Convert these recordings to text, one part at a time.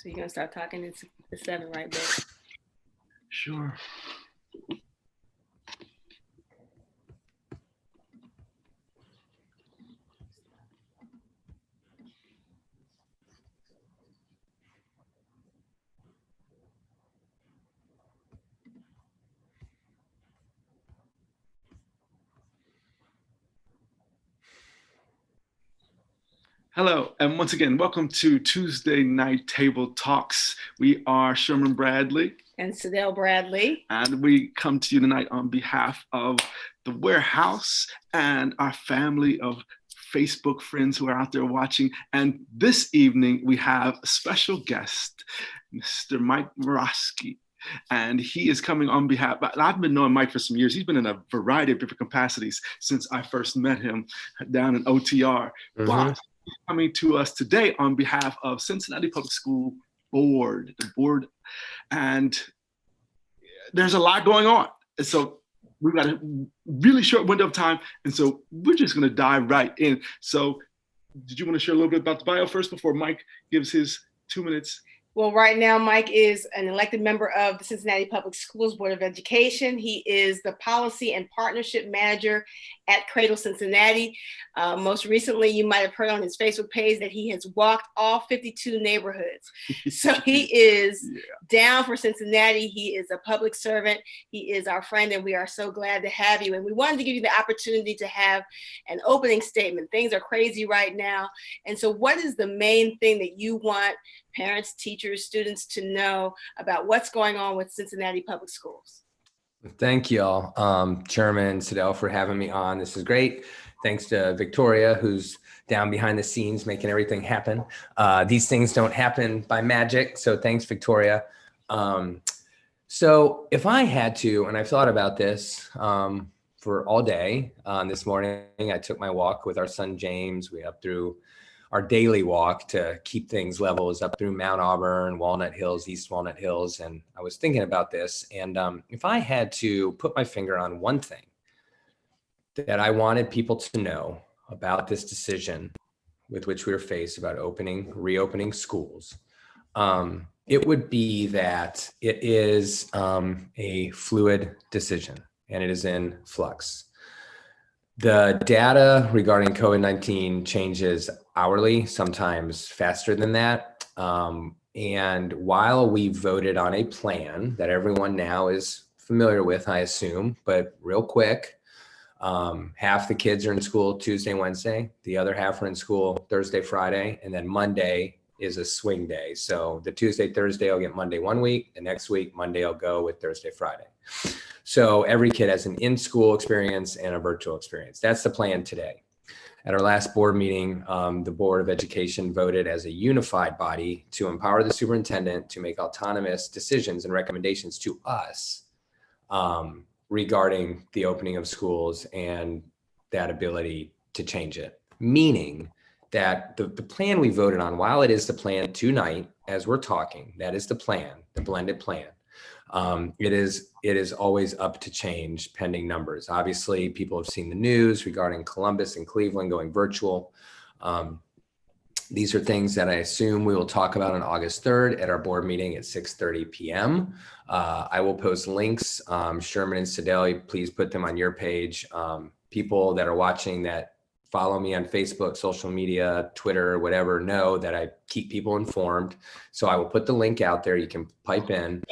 So you're gonna start talking into the 7, right, babe? Sure. Hello, and once again, welcome to Tuesday Night Table Talks. We are Sherman Bradley. And Sadell Bradley. And we come to you tonight on behalf of the Warehouse and our family of Facebook friends who are out there watching. And this evening, we have a special guest, Mr. Mike Moroski. And he is coming on behalf, I've been knowing Mike for some years. He's been in a variety of different capacities since I first met him down in OTR. Mm-hmm. But he's coming to us today on behalf of Cincinnati Public School Board, the board. And there's a lot going on. And so we've got a really short window of time. And so we're just going to dive right in. So did you want to share a little bit about the bio first before Mike gives his 2 minutes? Well, right now, Mike is an elected member of the Cincinnati Public Schools Board of Education. He is the Policy and Partnership Manager at Cradle Cincinnati. Most recently, you might have heard on his Facebook page that he has walked all 52 neighborhoods. So he is down for Cincinnati. He is a public servant. He is our friend, and we are so glad to have you. And we wanted to give you the opportunity to have an opening statement. Things are crazy right now. And so what is the main thing that you want parents, teachers, students to know about what's going on with Cincinnati Public Schools? Thank you all, Sherman and Sadell, for having me on. This is great. Thanks to Victoria, who's down behind the scenes making everything happen. These things don't happen by magic, so thanks, Victoria. So if I had to, and I've thought about this for all day, this morning I took my walk with our son James. We up through our daily walk to keep things level is up through Mount Auburn, Walnut Hills, East Walnut Hills. And I was thinking about this. And if I had to put my finger on one thing that I wanted people to know about this decision with which we were faced about reopening schools, it would be that it is a fluid decision and it is in flux. The data regarding COVID-19 changes hourly, sometimes faster than that. And while we voted on a plan that everyone now is familiar with, I assume, but real quick, half the kids are in school Tuesday, Wednesday, the other half are in school Thursday, Friday, and then Monday is a swing day. So the Tuesday, Thursday, I'll get Monday one week, the next week, Monday, I'll go with Thursday, Friday. So every kid has an in-school experience and a virtual experience. That's the plan today. At our last board meeting, the Board of Education voted as a unified body to empower the superintendent to make autonomous decisions and recommendations to us regarding the opening of schools and that ability to change it. Meaning that the plan we voted on, while it is the plan tonight, as we're talking, that is the plan, the blended plan. It is always up to change pending numbers. Obviously, people have seen the news regarding Columbus and Cleveland going virtual. These are things that I assume we will talk about on August 3rd at our board meeting at 6:30 p.m. I will post links. Sherman and Sadell, please put them on your page. People that are watching that follow me on Facebook, social media, Twitter, whatever, know that I keep people informed. So I will put the link out there. You can pipe in,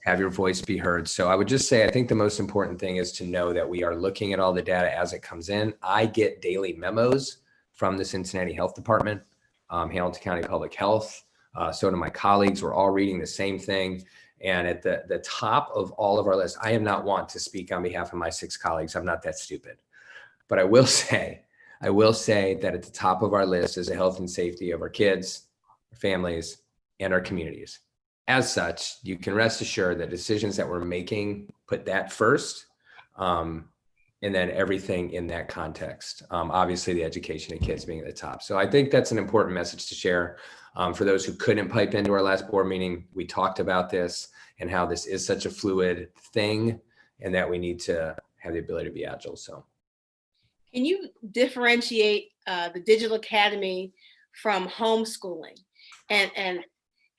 have your voice be heard. So I would just say, I think the most important thing is to know that we are looking at all the data as it comes in. I get daily memos from the Cincinnati Health Department, Hamilton County Public Health. So do my colleagues. We're all reading the same thing. And at the top of all of our list, I am not want to speak on behalf of my 6 colleagues. I'm not that stupid. But I will say that at the top of our list is the health and safety of our kids, our families, and our communities. As such, you can rest assured that decisions that we're making put that first, and then everything in that context. Obviously, the education of kids being at the top. So I think that's an important message to share. For those who couldn't pipe into our last board meeting, we talked about this and how this is such a fluid thing and that we need to have the ability to be agile. So, can you differentiate the Digital Academy from homeschooling? And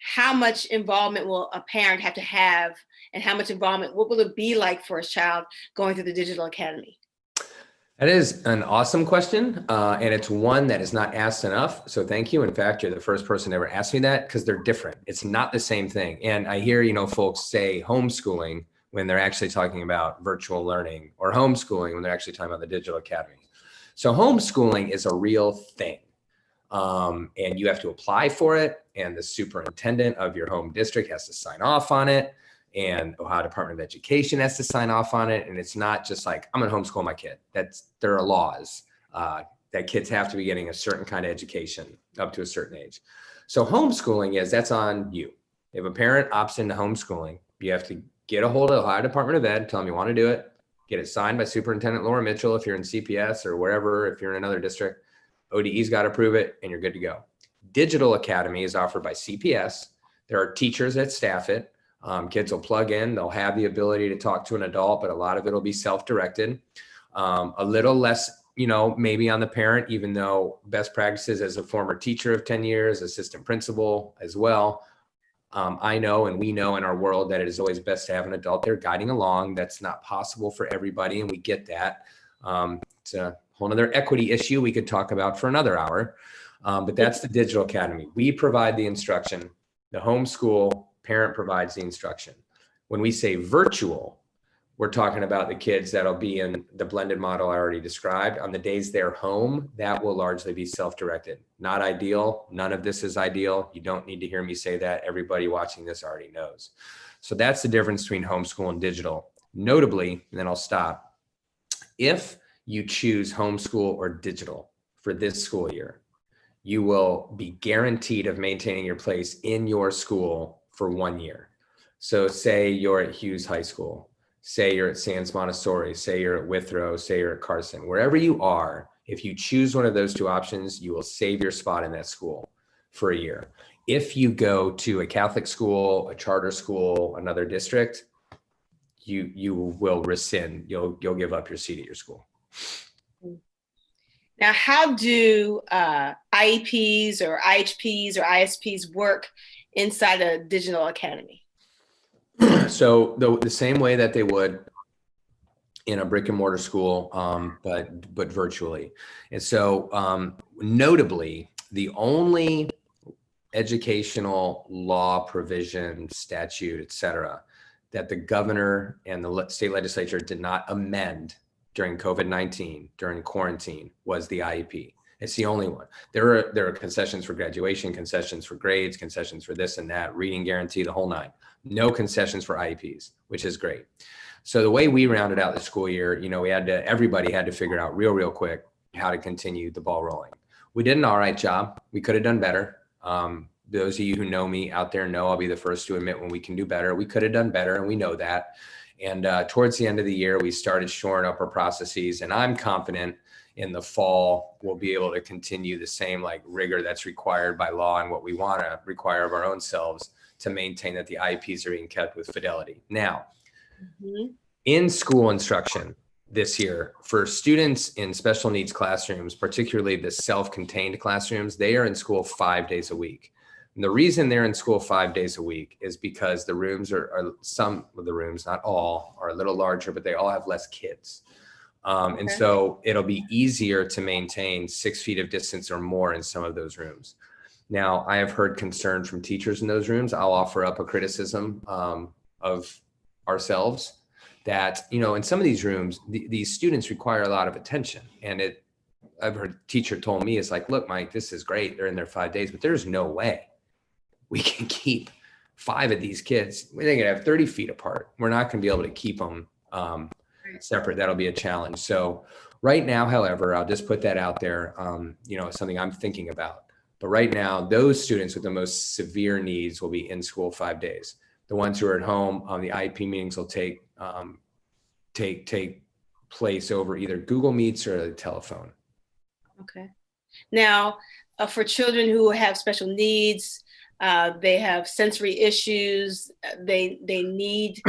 how much involvement will a parent have to have, and how much involvement, what will it be like for a child going through the digital academy? That is an awesome question, and it's one that is not asked enough. So thank you. In fact, you're the first person to ever ask me that, because they're different. It's not the same thing. And I hear, folks say homeschooling when they're actually talking about virtual learning, or homeschooling when they're actually talking about the digital academy. So homeschooling is a real thing, and you have to apply for it, and the superintendent of your home district has to sign off on it, and Ohio Department of Education has to sign off on it. And it's not just like, I'm going to homeschool my kid. There are laws that kids have to be getting a certain kind of education up to a certain age. So homeschooling that's on you. If a parent opts into homeschooling, you have to get a hold of the Ohio Department of Ed, tell them you want to do it, get it signed by Superintendent Laura Mitchell if you're in CPS or wherever, if you're in another district. ODE's got to approve it, and you're good to go. Digital Academy is offered by CPS. There are teachers that staff it. Kids will plug in, they'll have the ability to talk to an adult, but a lot of it will be self-directed. A little less, maybe on the parent, even though best practices as a former teacher of 10 years, assistant principal as well. I know, and we know in our world, that it is always best to have an adult there guiding along. That's not possible for everybody, and we get that. It's a whole nother equity issue we could talk about for another hour. But that's the Digital Academy. We provide the instruction. The homeschool parent provides the instruction. When we say virtual, we're talking about the kids that'll be in the blended model I already described. On the days they're home, that will largely be self-directed. Not ideal. None of this is ideal. You don't need to hear me say that. Everybody watching this already knows. So that's the difference between homeschool and digital. Notably, and then I'll stop, if you choose homeschool or digital for this school year, you will be guaranteed of maintaining your place in your school for 1 year. So say you're at Hughes High School, say you're at Sands Montessori, say you're at Withrow, say you're at Carson, wherever you are, if you choose one of those two options, you will save your spot in that school for a year. If you go to a Catholic school, a charter school, another district, you will rescind, you'll give up your seat at your school. Now, how do IEPs or IHPs or ISPs work inside a digital academy? So the same way that they would in a brick and mortar school, but virtually. And so notably, the only educational law provision, statute, et cetera, that the governor and the state legislature did not amend during COVID-19, during quarantine, was the IEP. It's the only one. There are concessions for graduation, concessions for grades, concessions for this and that, reading guarantee, the whole nine. No concessions for IEPs, which is great. So the way we rounded out the school year, everybody had to figure out real quick how to continue the ball rolling. We did an all right job. We could have done better. Those of you who know me out there know I'll be the first to admit when we can do better. We could have done better, and we know that. And towards the end of the year, we started shoring up our processes, and I'm confident in the fall we'll be able to continue the same rigor that's required by law and what we want to require of our own selves to maintain that the IEPs are being kept with fidelity. Now, in school instruction this year, for students in special needs classrooms, particularly the self-contained classrooms, they are in school 5 days a week. And the reason they're in school 5 days a week is because the rooms some of the rooms, not all, are a little larger, but they all have less kids. And so it'll be easier to maintain 6 feet of distance or more in some of those rooms. Now, I have heard concern from teachers in those rooms. I'll offer up a criticism of ourselves that, in some of these rooms, these students require a lot of attention. And I've heard a teacher told me, it's like, look, Mike, this is great. They're in there 5 days, but there's no way we can keep 5 of these kids. We're going to have 30 feet apart. We're not going to be able to keep them separate. That'll be a challenge. So right now, however, I'll just put that out there. It's something I'm thinking about. But right now, those students with the most severe needs will be in school 5 days. The ones who are at home, the IEP meetings will take place over either Google Meets or the telephone. Okay. Now, for children who have special needs, they have sensory issues, they need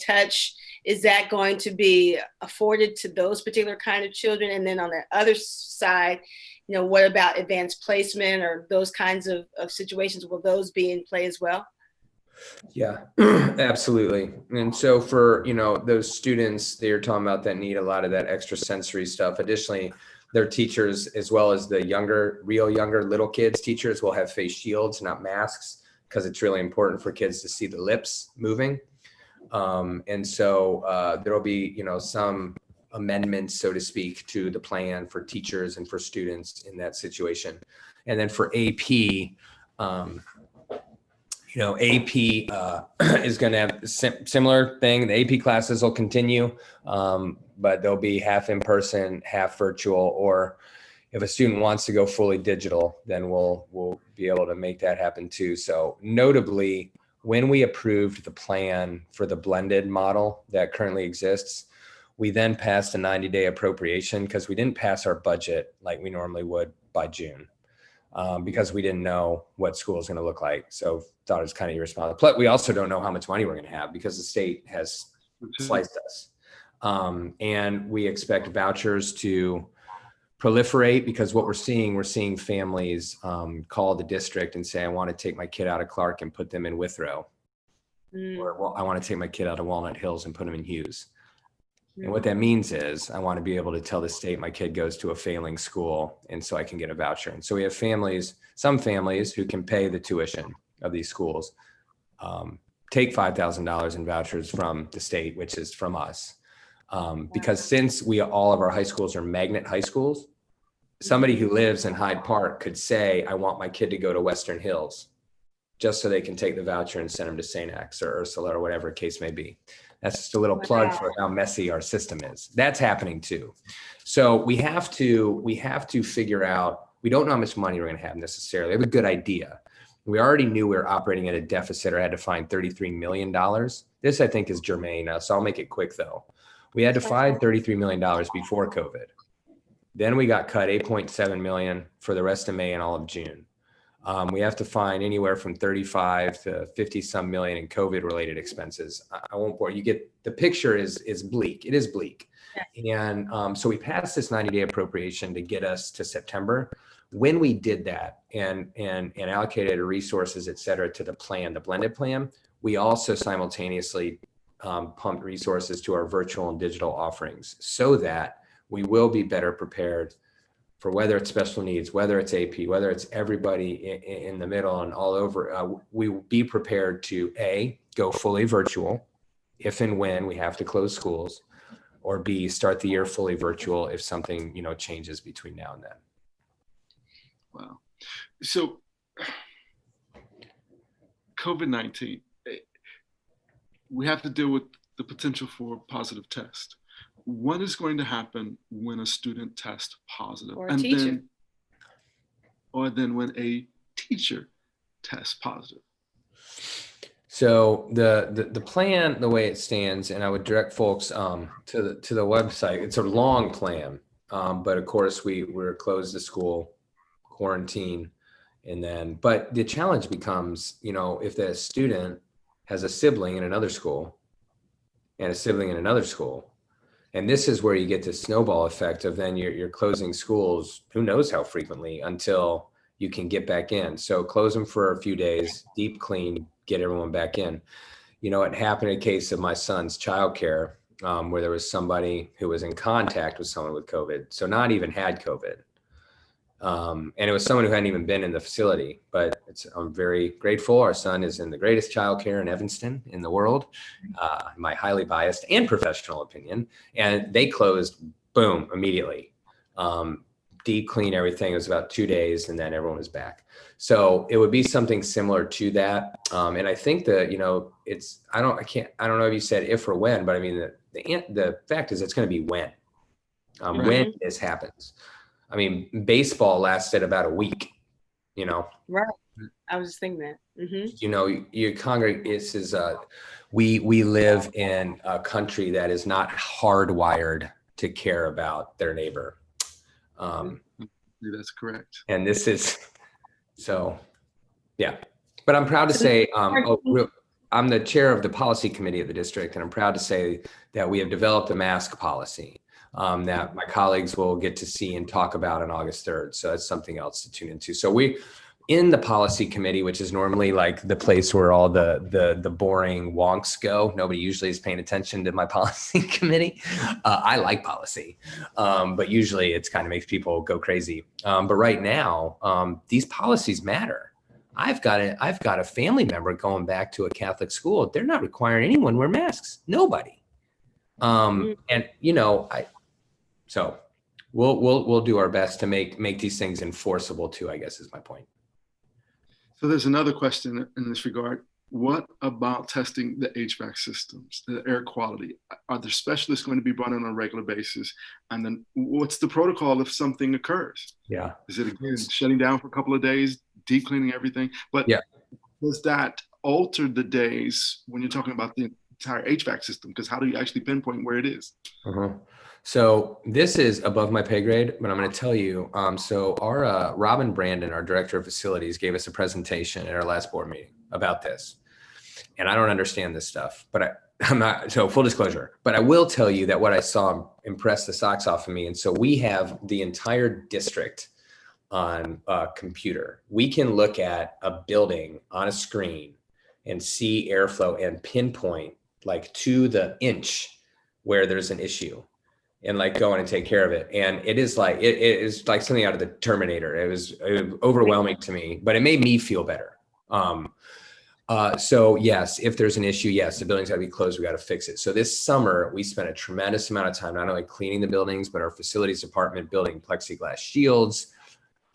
touch. Is that going to be afforded to those particular kind of children? And then on the other side, what about advanced placement or those kinds of situations? Will those be in play as well? Yeah, absolutely. And so for, those students that you're talking about that need a lot of that extra sensory stuff, additionally, their teachers, as well as the real younger little kids, teachers will have face shields, not masks, because it's really important for kids to see the lips moving. And so there'll be, some amendments, so to speak, to the plan for teachers and for students in that situation. And then for AP, AP is going to have a similar thing. The AP classes will continue, but they'll be half in person, half virtual. Or if a student wants to go fully digital, then we'll be able to make that happen too. So notably, when we approved the plan for the blended model that currently exists, we then passed a 90-day appropriation because we didn't pass our budget like we normally would by June. Because we didn't know what school is going to look like. So thought it was kind of irresponsible. But we also don't know how much money we're going to have because the state has sliced us. And we expect vouchers to proliferate because what we're seeing families call the district and say, I want to take my kid out of Clark and put them in Withrow. Or well, I want to take my kid out of Walnut Hills and put them in Hughes. And what that means is I want to be able to tell the state my kid goes to a failing school and so I can get a voucher. And so we have some families who can pay the tuition of these schools, take $5,000 in vouchers from the state, which is from us. Because since all of our high schools are magnet high schools, somebody who lives in Hyde Park could say, I want my kid to go to Western Hills just so they can take the voucher and send them to St. X or Ursula or whatever the case may be. That's just a little plug for how messy our system is. That's happening too. So we have to figure out, we don't know how much money we're going to have necessarily. We have a good idea. We already knew we were operating at a deficit or had to find $33 million. This I think is germane. So I'll make it quick though. We had to find $33 million before COVID. Then we got cut $8.7 million for the rest of May and all of June. We have to find anywhere from 35 to 50 some million in COVID related expenses. I won't bore you. Get the picture is bleak. It is bleak. And so we passed this 90-day appropriation to get us to September. When we did that and allocated resources, et cetera, to the plan, the blended plan, we also simultaneously pumped resources to our virtual and digital offerings so that we will be better prepared for whether it's special needs, whether it's AP, whether it's everybody in the middle and all over. We will be prepared to A, go fully virtual if and when we have to close schools, or B, start the year fully virtual if something changes between now and then. Wow. So COVID-19, we have to deal with the potential for a positive test. What is going to happen when a student tests positive? Or a teacher. Then when a teacher tests positive? So the plan, the way it stands, and I would direct folks to the website. It's a long plan, but of course we're closed to school, quarantine, but the challenge becomes, if the student has a sibling in another school and a sibling in another school. And this is where you get the snowball effect of then you're closing schools, who knows how frequently, until you can get back in. So close them for a few days, deep clean, get everyone back in. It happened in a case of my son's childcare where there was somebody who was in contact with someone with COVID. So not even had COVID. And it was someone who hadn't even been in the facility, but I'm very grateful. Our son is in the greatest childcare in Evanston in the world, my highly biased and professional opinion. And they closed, boom, immediately. Deep clean everything. It was about 2 days and then everyone was back. So it would be something similar to that. And I think that, I don't know if you said if or when, but I mean, the fact is it's going to be when this happens. I mean, baseball lasted about a week, Right. I was just thinking that. Mm-hmm. You congregate. We live in a country that is not hardwired to care about their neighbor. That's correct. And this is so, yeah. But I'm proud to say, I'm the chair of the policy committee of the district, and I'm proud to say that we have developed a mask policy. that my colleagues will get to see and talk about on August 3rd. So that's something else to tune into. So we, in the policy committee, which is normally like the place where all the boring wonks go. Nobody usually is paying attention to my policy committee. I like policy, but usually it's kind of makes people go crazy. But right now, these policies matter. I've got a family member going back to a Catholic school. They're not requiring anyone wear masks. Nobody. And so we'll do our best to make these things enforceable too, I guess is my point. So there's another question in this regard. What about testing the HVAC systems, the air quality? Are there specialists going to be brought in on a regular basis? And then what's the protocol if something occurs? Yeah. Is it again shutting down for a couple of days, deep cleaning everything? But yeah, does that alter the days when you're talking about the entire HVAC system? Because how do you actually pinpoint where it is? So this is above my pay grade, but I'm going to tell you. So our Robin Brandon, our director of facilities, gave us a presentation at our last board meeting about this. And I don't understand this stuff, but I'm not, so full disclosure, but I will tell you that what I saw impressed the socks off of me. And so we have the entire district on a computer. We can look at a building on a screen and see airflow and pinpoint like to the inch where there's an issue, and like go in and take care of it. And it is like, it is like something out of the Terminator. It was overwhelming to me, but it made me feel better. So yes, if there's an issue, yes, the building's gotta be closed, we gotta fix it. So this summer, we spent a tremendous amount of time, not only cleaning the buildings, but our facilities department building plexiglass shields,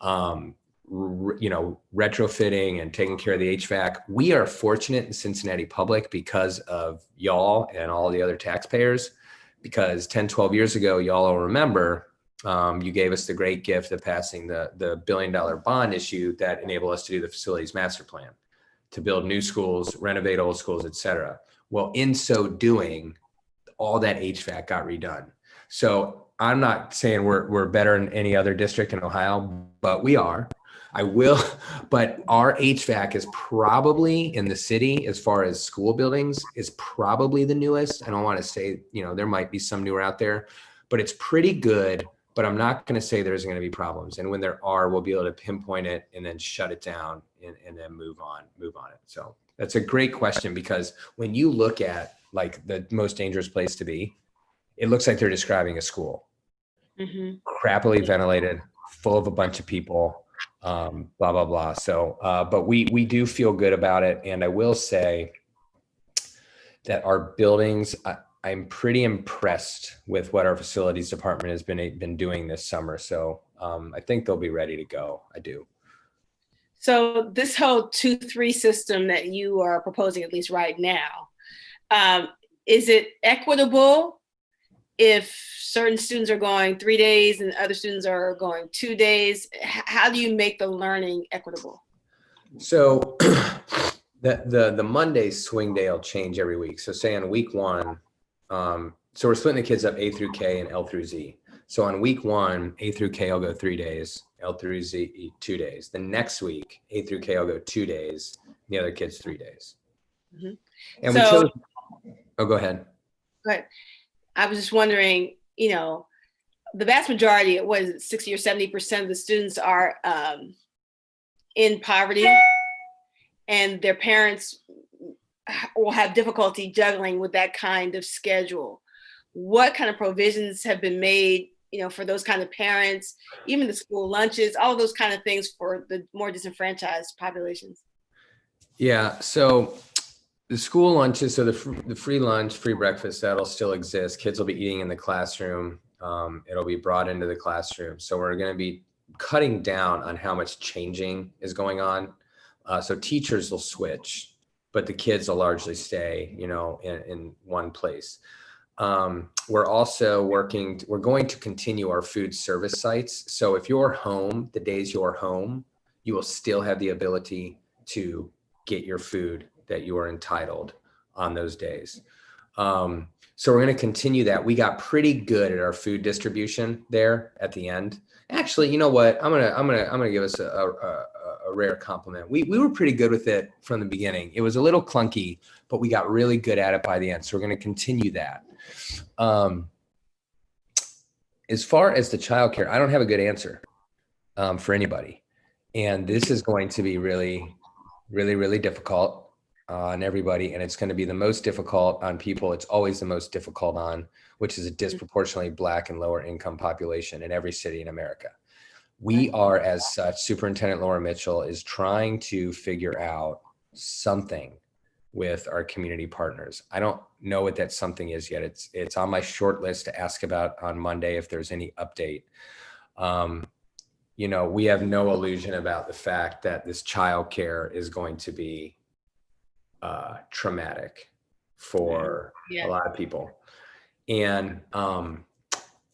retrofitting and taking care of the HVAC. We are fortunate in Cincinnati Public because of y'all and all the other taxpayers. Because 10, 12 years ago, y'all will remember, you gave us the great gift of passing the $1 billion bond issue that enabled us to do the facilities master plan, to build new schools, renovate old schools, et cetera. Well, in so doing, all that HVAC got redone. So I'm not saying we're better than any other district in Ohio, but we are. But our HVAC is probably in the city, as far as school buildings, is probably the newest. I don't want to say, there might be some newer out there, but it's pretty good. But I'm not going to say there's going to be problems. And when there are, we'll be able to pinpoint it and then shut it down and then move on it. So that's a great question, because when you look at like the most dangerous place to be, it looks like they're describing a school. Mm-hmm. Crappily ventilated, full of a bunch of people, blah, blah, blah. So, but we do feel good about it. And I will say that our buildings, I'm pretty impressed with what our facilities department has been doing this summer. So I think they'll be ready to go. I do. So this whole 2-3 system that you are proposing, at least right now, is it equitable if certain students are going 3 days and other students are going 2 days? How do you make the learning equitable? So the Monday swing day will change every week. So say on week 1, so we're splitting the kids up A through K and L through Z. So on week 1, A through K will go 3 days, L through Z 2 days. The next week, A through K will go 2 days, the other kids 3 days. Mm-hmm. And so, we chose. Oh, go ahead. Go ahead. I was just wondering, the vast majority, 60 or 70% of the students are in poverty, and their parents will have difficulty juggling with that kind of schedule. What kind of provisions have been made, for those kind of parents, even the school lunches, all of those kind of things for the more disenfranchised populations? Yeah, so the school lunches, so the free lunch, free breakfast, that'll still exist. Kids will be eating in the classroom. It'll be brought into the classroom. So we're going to be cutting down on how much changing is going on. So teachers will switch, but the kids will largely stay, in one place. We're also we're going to continue our food service sites. So if you're home, the days you're home, you will still have the ability to get your food that you are entitled on those days. So we're going to continue that. We got pretty good at our food distribution there at the end. Actually, you know what? I'm gonna give us a rare compliment. We were pretty good with it from the beginning. It was a little clunky, but we got really good at it by the end. So we're going to continue that. as far as the childcare, I don't have a good answer for anybody. And this is going to be really, really, really difficult on everybody. And it's going to be the most difficult on people it's always the most difficult on, which is a disproportionately Black and lower income population in every city in America. We are, as such, Superintendent Laura Mitchell is trying to figure out something with our community partners. I don't know what that something is yet. It's on my short list to ask about on Monday if there's any update. You know, we have no illusion about the fact that this childcare is going to be traumatic for a lot of people. And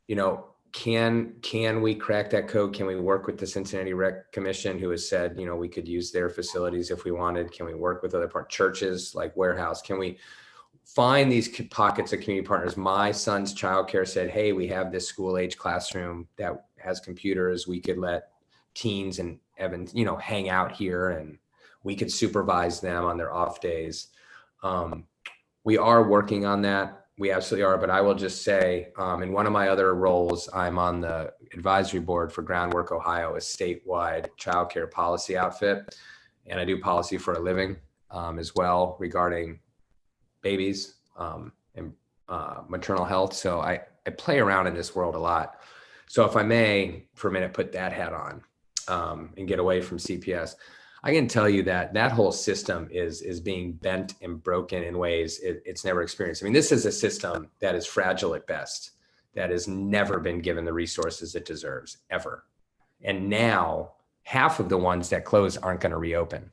you know, can we crack that code? Can we work with the Cincinnati Rec Commission, who has said, you know, we could use their facilities if we wanted? Can we work with other churches like Warehouse? Can we find these pockets of community partners? My son's childcare said, hey, we have this school age classroom that has computers. We could let teens and Evan, you know, hang out here and we could supervise them on their off days. We are working on that. We absolutely are. But I will just say, in one of my other roles, I'm on the advisory board for Groundwork Ohio, a statewide childcare policy outfit. And I do policy for a living as well regarding babies and maternal health. So I play around in this world a lot. So if I may, for a minute, put that hat on and get away from CPS, I can tell you that that whole system is being bent and broken in ways it's never experienced. I mean, this is a system that is fragile at best, that has never been given the resources it deserves, ever. And now half of the ones that close aren't going to reopen.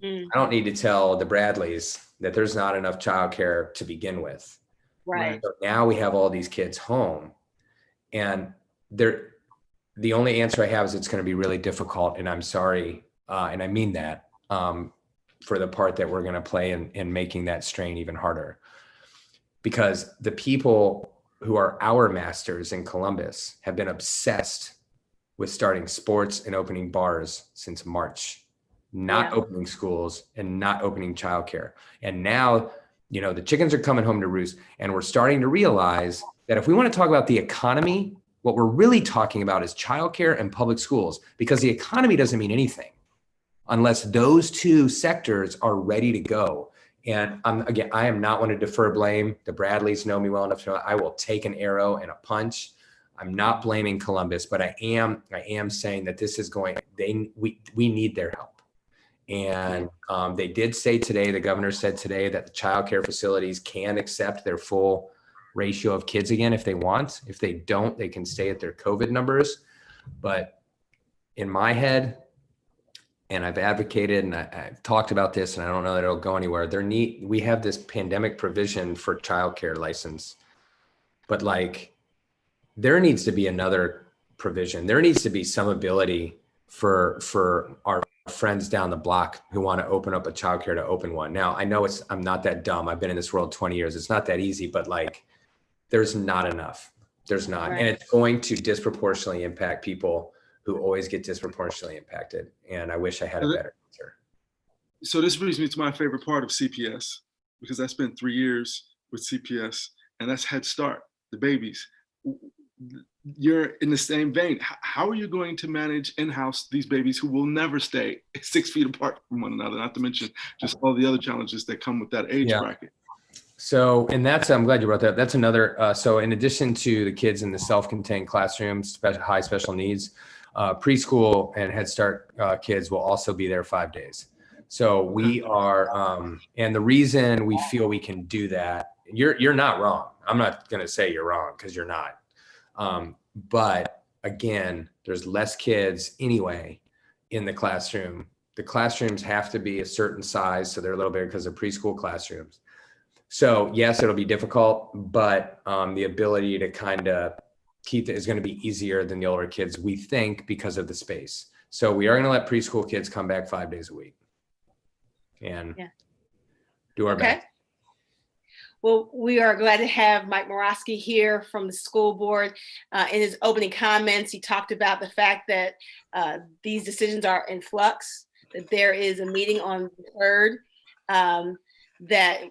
I don't need to tell the Bradleys that there's not enough childcare to begin with. Right. So now we have all these kids home, and the only answer I have is it's going to be really difficult. And I'm sorry. And I mean that for the part that we're going to play in making that strain even harder, because the people who are our masters in Columbus have been obsessed with starting sports and opening bars since March, not opening schools and not opening childcare. And now, you know, the chickens are coming home to roost, and we're starting to realize that if we want to talk about the economy, what we're really talking about is childcare and public schools, because the economy doesn't mean anything unless those two sectors are ready to go. And again, I am not one to defer blame. The Bradleys know me well enough to know I will take an arrow and a punch. I'm not blaming Columbus, but I am saying that this is we need their help. And they did say today, the governor said today, that the child care facilities can accept their full ratio of kids again if they want. If they don't, they can stay at their COVID numbers. But in my head, and I've advocated and I've talked about this, and I don't know that it'll go anywhere. We have this pandemic provision for childcare license, but like there needs to be another provision. There needs to be some ability for our friends down the block who want to open up a childcare to open one. Now I know I'm not that dumb. I've been in this world 20 years. It's not that easy, but like there's not enough. There's not, right. And it's going to disproportionately impact people who always get disproportionately impacted. And I wish I had a better answer. So this brings me to my favorite part of CPS, because I spent 3 years with CPS, and that's Head Start, the babies. You're in the same vein. How are you going to manage in-house these babies who will never stay 6 feet apart from one another, not to mention just all the other challenges that come with that age bracket? So, and I'm glad you brought that up. That's another, so in addition to the kids in the self-contained classrooms, high special needs, preschool and Head Start kids will also be there 5 days. So we are, and the reason we feel we can do that, you're not wrong. I'm not going to say you're wrong, because you're not. But again, there's less kids anyway in the classroom. The classrooms have to be a certain size, so they're a little bigger because they're preschool classrooms. So yes, it'll be difficult, but the ability to kind of keep it is going to be easier than the older kids, we think, because of the space. So we are going to let preschool kids come back 5 days a week and do our best. Well, we are glad to have Mike Moroski here from the school board. In his opening comments, he talked about the fact that these decisions are in flux, that there is a meeting on the 3rd, that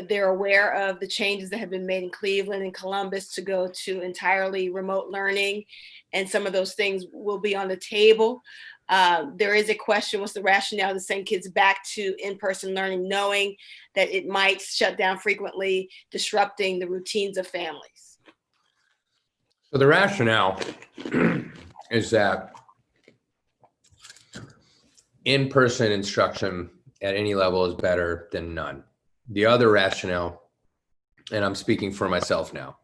they're aware of the changes that have been made in Cleveland and Columbus to go to entirely remote learning. And some of those things will be on the table. There is a question, what's the rationale to send kids back to in-person learning, knowing that it might shut down frequently, disrupting the routines of families? So the rationale is that in-person instruction at any level is better than none. The other rationale, and I'm speaking for myself now,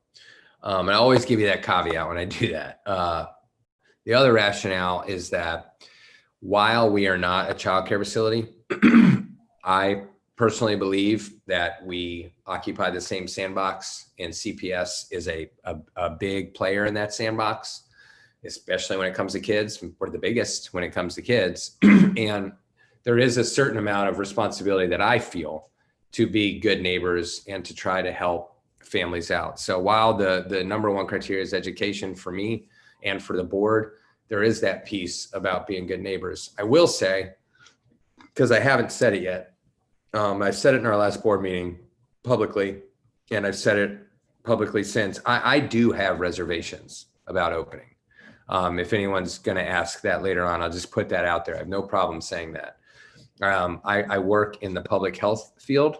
and I always give you that caveat when I do that. The other rationale is that while we are not a childcare facility, I personally believe that we occupy the same sandbox, and CPS is a big player in that sandbox, especially when it comes to kids. We're the biggest when it comes to kids. And there is a certain amount of responsibility that I feel to be good neighbors and to try to help families out. So while the number one criteria is education for me and for the board, there is that piece about being good neighbors. I will say, because I haven't said it yet, I said it in our last board meeting publicly, and I've said it publicly since. I do have reservations about opening. If anyone's going to ask that later on, I'll just put that out there. I have no problem saying that. I work in the public health field.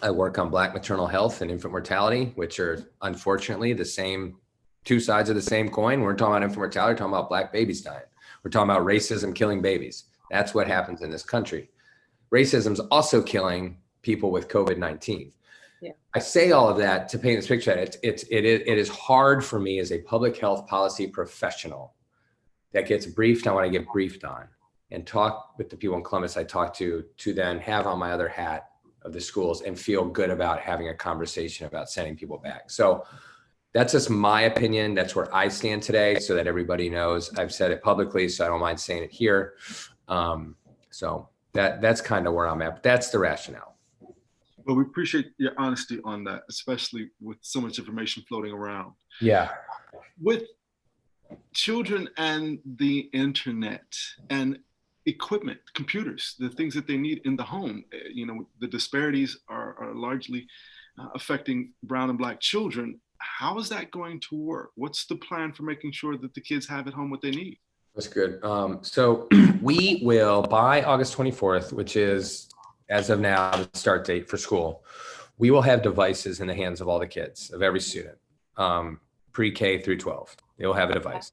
I work on Black maternal health and infant mortality, which are unfortunately the same two sides of the same coin. We're talking about infant mortality, we're talking about Black babies dying. We're talking about racism killing babies. That's what happens in this country. Racism is also killing people with COVID-19. Yeah. I say all of that to paint this picture. It is hard for me as a public health policy professional that gets briefed on what I get briefed on and talk with the people in Columbus I talk to then have on my other hat of the schools and feel good about having a conversation about sending people back. So that's just my opinion. That's where I stand today, so that everybody knows. I've said it publicly, so I don't mind saying it here. So that's kind of where I'm at. But that's the rationale. Well, we appreciate your honesty on that, especially with so much information floating around. Yeah. With children and the internet and equipment, computers, the things that they need in the home, the disparities are largely affecting brown and Black children. How is that going to work? What's the plan for making sure that the kids have at home what they need? That's good. So we will, by August 24th, which is, as of now, the start date for school, we will have devices in the hands of all the kids, of every student, pre-K through 12. They will have a device.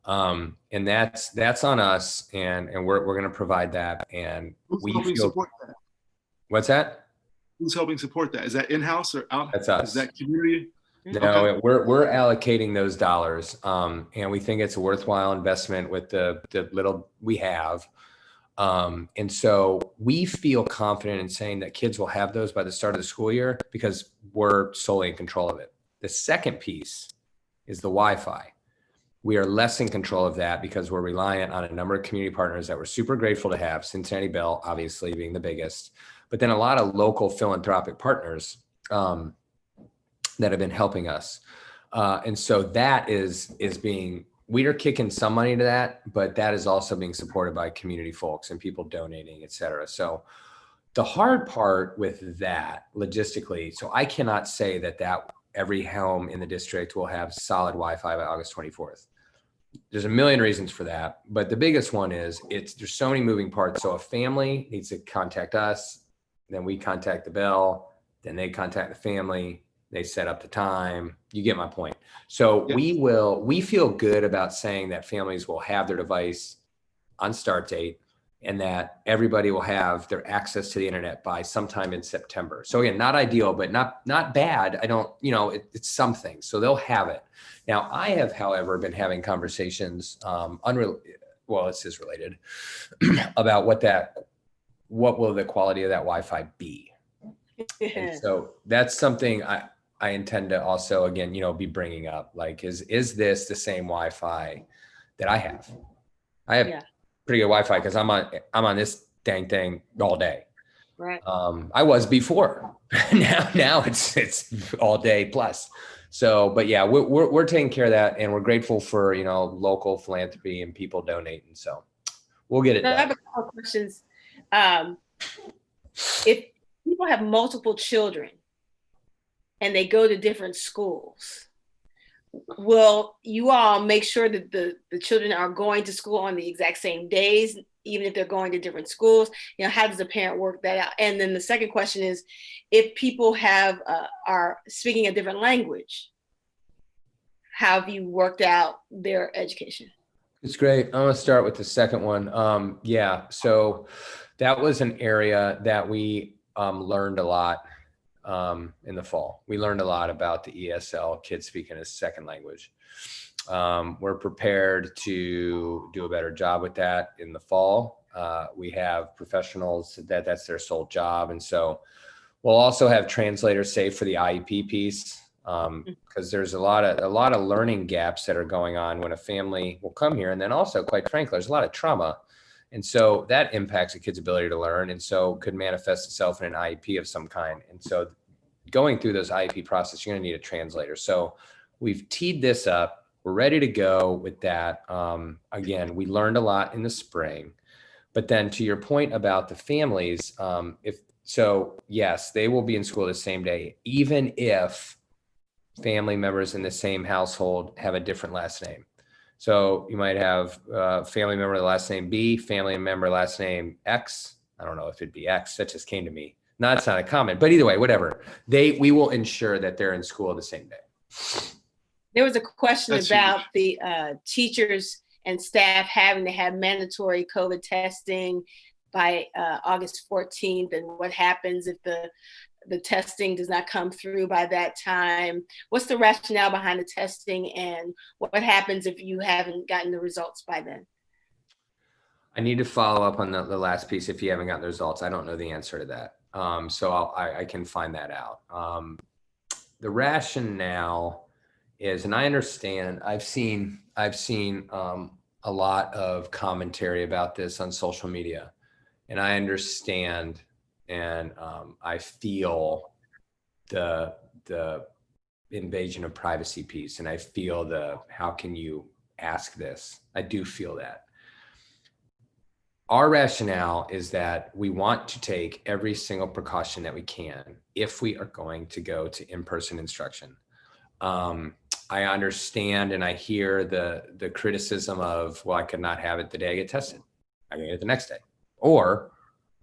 And that's on us, and we're going to provide that. And who's helping support that? What's that? Who's helping support that? Is that in-house or out? That's us. Is that community? No, okay. we're allocating those dollars, and we think it's a worthwhile investment with the little we have. And so we feel confident in saying that kids will have those by the start of the school year because we're solely in control of it. The second piece is the Wi-Fi. We are less in control of that because we're reliant on a number of community partners that we're super grateful to have, Cincinnati Bell obviously being the biggest, but then a lot of local philanthropic partners that have been helping us. And so that is being, we are kicking some money to that, but that is also being supported by community folks and people donating, et cetera. So the hard part with that logistically, so I cannot say that every home in the district will have solid Wi-Fi by August 24th. There's a million reasons for that, but the biggest one is there's so many moving parts. So a family needs to contact us, then we contact the Bell, then they contact the family, they set up the time. You get my point. So yeah. We feel good about saying that families will have their device on start date and that everybody will have their access to the internet by sometime in September. So again, not ideal, but not bad. I don't, it's something. So they'll have it. Now I have, however, been having conversations, this is related, about what will the quality of that Wi-Fi be? And so that's something I intend to also, again, be bringing up, like, is this the same Wi-Fi that I have? I have pretty good Wi-Fi because I'm on this dang thing all day. Right. I was before. now it's all day plus. So, but yeah, we're taking care of that, and we're grateful for local philanthropy and people donating. So we'll get it done. I have a couple of questions. If people have multiple children and they go to different schools, will you all make sure that the children are going to school on the exact same days, even if they're going to different schools? You know, how does the parent work that out? And then the second question is, if people are speaking a different language, how have you worked out their education? It's great. I'm going to start with the second one. Yeah, so that was an area that we learned a lot in the fall. We learned a lot about the ESL, kids speaking a second language. We're prepared to do a better job with that in the fall. We have professionals that's their sole job. And so we'll also have translators, say, for the IEP piece, because there's a lot of learning gaps that are going on when a family will come here. And then also, quite frankly, there's a lot of trauma. And so that impacts a kid's ability to learn, and so could manifest itself in an IEP of some kind. And so going through those IEP process, you're going to need a translator. So we've teed this up. We're ready to go with that. Again, we learned a lot in the spring, but then to your point about the families, yes, they will be in school the same day, even if family members in the same household have a different last name. So you might have a family member last name B, family member last name X. I don't know if it'd be X. That just came to me. No, it's not a comment, but either way, whatever. We will ensure that they're in school the same day. There was a question about the teachers and staff having to have mandatory COVID testing by August 14th, and what happens if the testing does not come through by that time. What's the rationale behind the testing, and what happens if you haven't gotten the results by then? I need to follow up on the last piece. If you haven't gotten the results, I don't know the answer to that. So I can find that out. The rationale is, and I understand, I've seen a lot of commentary about this on social media, and I understand, and I feel the invasion of privacy piece, and I feel how can you ask this? I do feel that. Our rationale is that we want to take every single precaution that we can if we are going to go to in-person instruction. I understand and I hear the criticism of, well, I could not have it the day I get tested. I can get it the next day. Or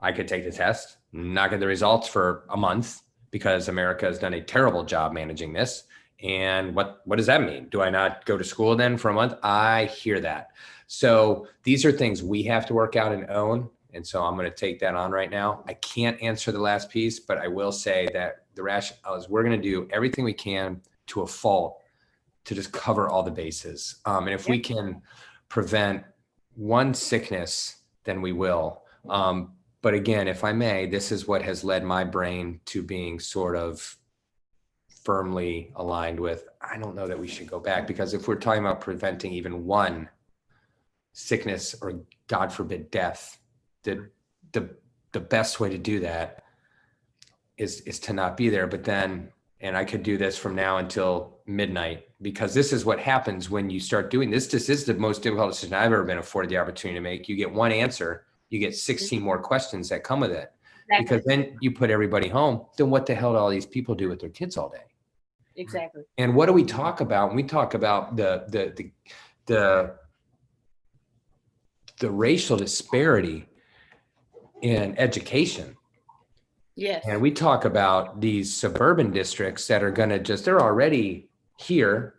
I could take the test, not get the results for a month because America has done a terrible job managing this. And what does that mean? Do I not go to school then for a month? I hear that. So these are things we have to work out and own. And so I'm going to take that on right now. I can't answer the last piece, but I will say that the rationale is we're going to do everything we can to a fault to just cover all the bases. And if we can prevent one sickness, then we will. But again, if I may, this is what has led my brain to being sort of firmly aligned with, I don't know that we should go back, because if we're talking about preventing even one sickness or God forbid death, the best way to do that is to not be there. But then, and I could do this from now until midnight, because this is what happens when you start doing this. This is the most difficult decision I've ever been afforded the opportunity to make. You get one answer, you get 16 more questions that come with it. Exactly. Because then you put everybody home. Then what the hell do all these people do with their kids all day? Exactly. And what do we talk about when we talk about the racial disparity in education? Yes. And we talk about these suburban districts that are going to they're already here.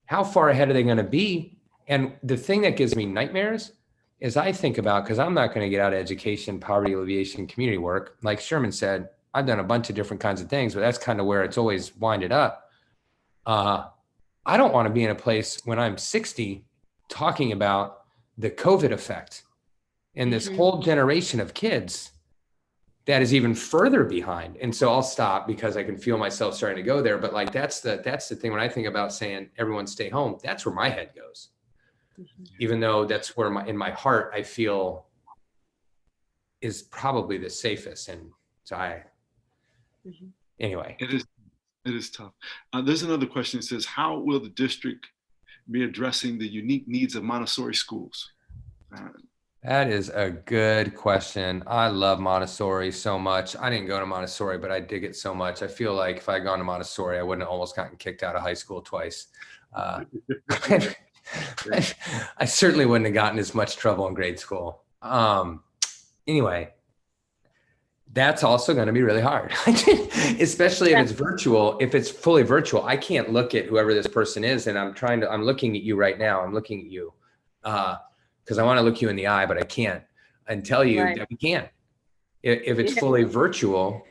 How far ahead are they going to be? And the thing that gives me nightmares is I think about, because I'm not going to get out of education, poverty alleviation, community work. Like Sherman said, I've done a bunch of different kinds of things, but that's kind of where it's always winded up. I don't want to be in a place when I'm 60 talking about the COVID effect and this whole generation of kids that is even further behind. And so I'll stop because I can feel myself starting to go there. But like, that's the thing when I think about saying everyone stay home, that's where my head goes. Even though that's where in my heart, I feel is probably the safest. And so anyway. It is tough. There's another question that says, how will the district be addressing the unique needs of Montessori schools? That is a good question. I love Montessori so much. I didn't go to Montessori, but I dig it so much. I feel like if I had gone to Montessori, I wouldn't have almost gotten kicked out of high school twice. I certainly wouldn't have gotten as much trouble in grade school. Anyway, that's also going to be really hard, especially if it's virtual. If it's fully virtual, I can't look at whoever this person is, and I'm looking at you right now. I'm looking at you. Because I want to look you in the eye, but I can't, and tell you that we can't. If it's fully virtual,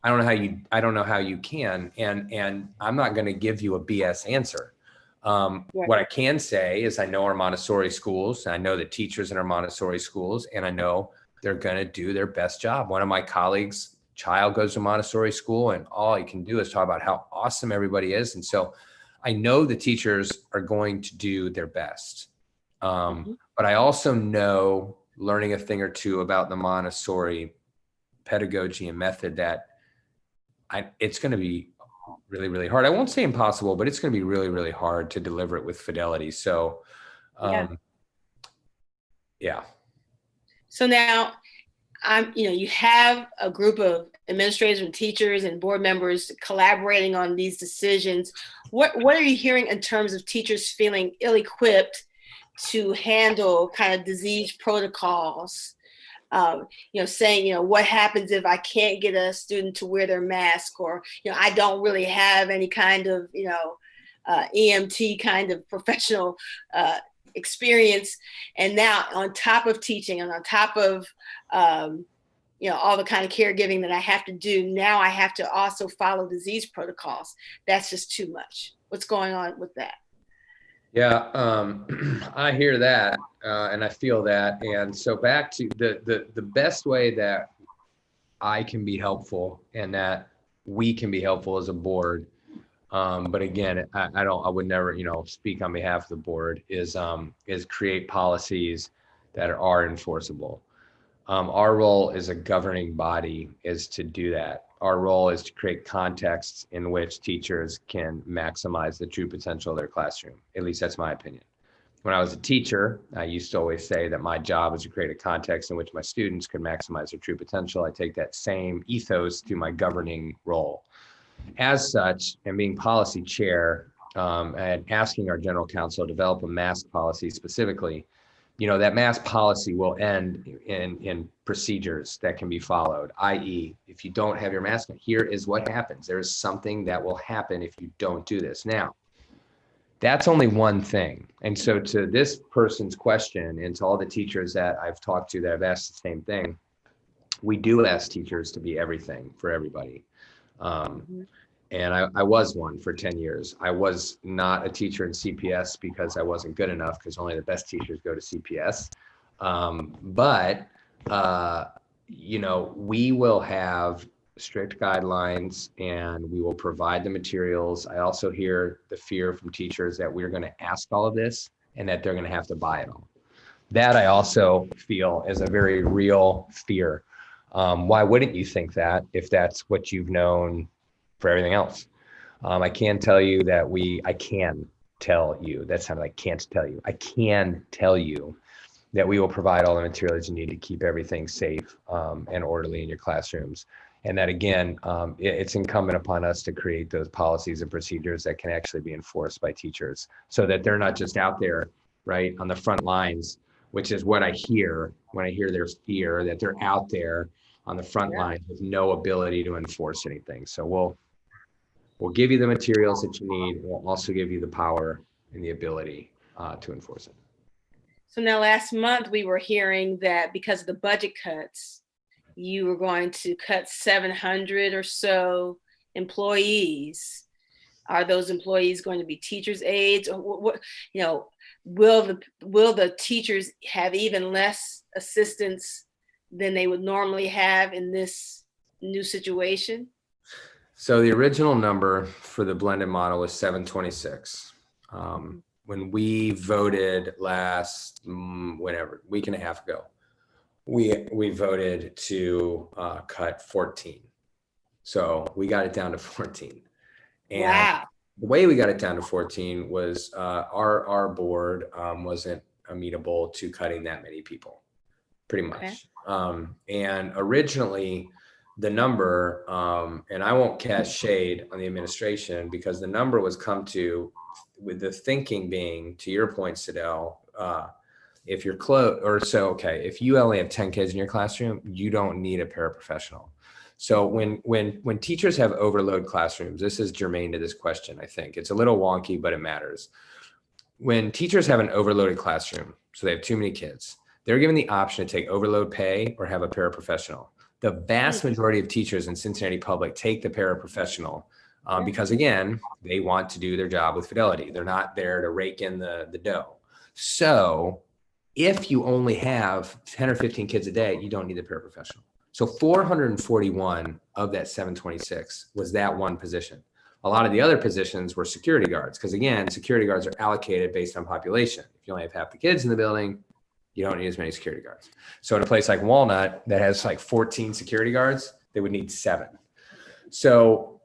I don't know how you can, and I'm not going to give you a BS answer. What I can say is I know our Montessori schools, I know the teachers in our Montessori schools, and I know they're going to do their best job. One of my colleagues' child goes to Montessori school, and all he can do is talk about how awesome everybody is. And so I know the teachers are going to do their best. But I also know, learning a thing or two about the Montessori pedagogy and method, that it's going to be really, really hard. I won't say impossible, but it's going to be really, really hard to deliver it with fidelity. So, yeah. So now you have a group of administrators and teachers and board members collaborating on these decisions. What are you hearing in terms of teachers feeling ill-equipped to handle kind of disease protocols? Saying, what happens if I can't get a student to wear their mask, or, I don't really have any kind of, EMT kind of professional experience. And now on top of teaching and on top of, all the kind of caregiving that I have to do, now I have to also follow disease protocols. That's just too much. What's going on with that? Yeah, I hear that, and I feel that. And so back to the best way that I can be helpful and that we can be helpful as a board. But again, I would never, speak on behalf of the board, is create policies that are enforceable. Our role as a governing body is to do that. Our role is to create contexts in which teachers can maximize the true potential of their classroom. At least that's my opinion. When I was a teacher, I used to always say that my job was to create a context in which my students could maximize their true potential. I take that same ethos to my governing role. As such, and being policy chair, and asking our general counsel to develop a mask policy specifically, that mask policy will end in procedures that can be followed, i.e., if you don't have your mask on, here is what happens. There is something that will happen if you don't do this. Now, that's only one thing. And so to this person's question, and to all the teachers that I've talked to that have asked the same thing, we do ask teachers to be everything for everybody. And I was one for 10 years. I was not a teacher in CPS because I wasn't good enough, because only the best teachers go to CPS. But we will have strict guidelines and we will provide the materials. I also hear the fear from teachers that we're going to ask all of this and that they're going to have to buy it all. That I also feel is a very real fear. Why wouldn't you think that if that's what you've known for everything else? I can tell you that I can tell you that we will provide all the materials you need to keep everything safe and orderly in your classrooms. And that, again, it's incumbent upon us to create those policies and procedures that can actually be enforced by teachers, so that they're not just out there, right, on the front lines, which is what I hear when I hear their fear, that they're out there on the front line with no ability to enforce anything. So we'll give you the materials that you need. We'll also give you the power and the ability to enforce it. So now last month we were hearing that because of the budget cuts, you were going to cut 700 or so employees. Are those employees going to be teachers' aides, or what? Will the teachers have even less assistance than they would normally have in this new situation? So the original number for the blended model was 726. When we voted last, week and a half ago, we voted to cut 14. So we got it down to 14. And wow. The way we got it down to 14 was our board wasn't amenable to cutting that many people. pretty Okay. much. And originally the number, and I won't cast shade on the administration, because the number was come to with the thinking being, to your point, Sadell, if you're close or so, okay, if you only have 10 kids in your classroom, you don't need a paraprofessional. So when teachers have overload classrooms, this is germane to this question. I think it's a little wonky, but it matters. When teachers have an overloaded classroom, so they have too many kids, they're given the option to take overload pay or have a paraprofessional. The vast majority of teachers in Cincinnati Public take the paraprofessional because, again, they want to do their job with fidelity. They're not there to rake in the dough. So if you only have 10 or 15 kids a day, you don't need the paraprofessional. So 441 of that 726 was that one position. A lot of the other positions were security guards, because, again, security guards are allocated based on population. If you only have half the kids in the building, you don't need as many security guards. So in a place like Walnut that has like 14 security guards, they would need 7. So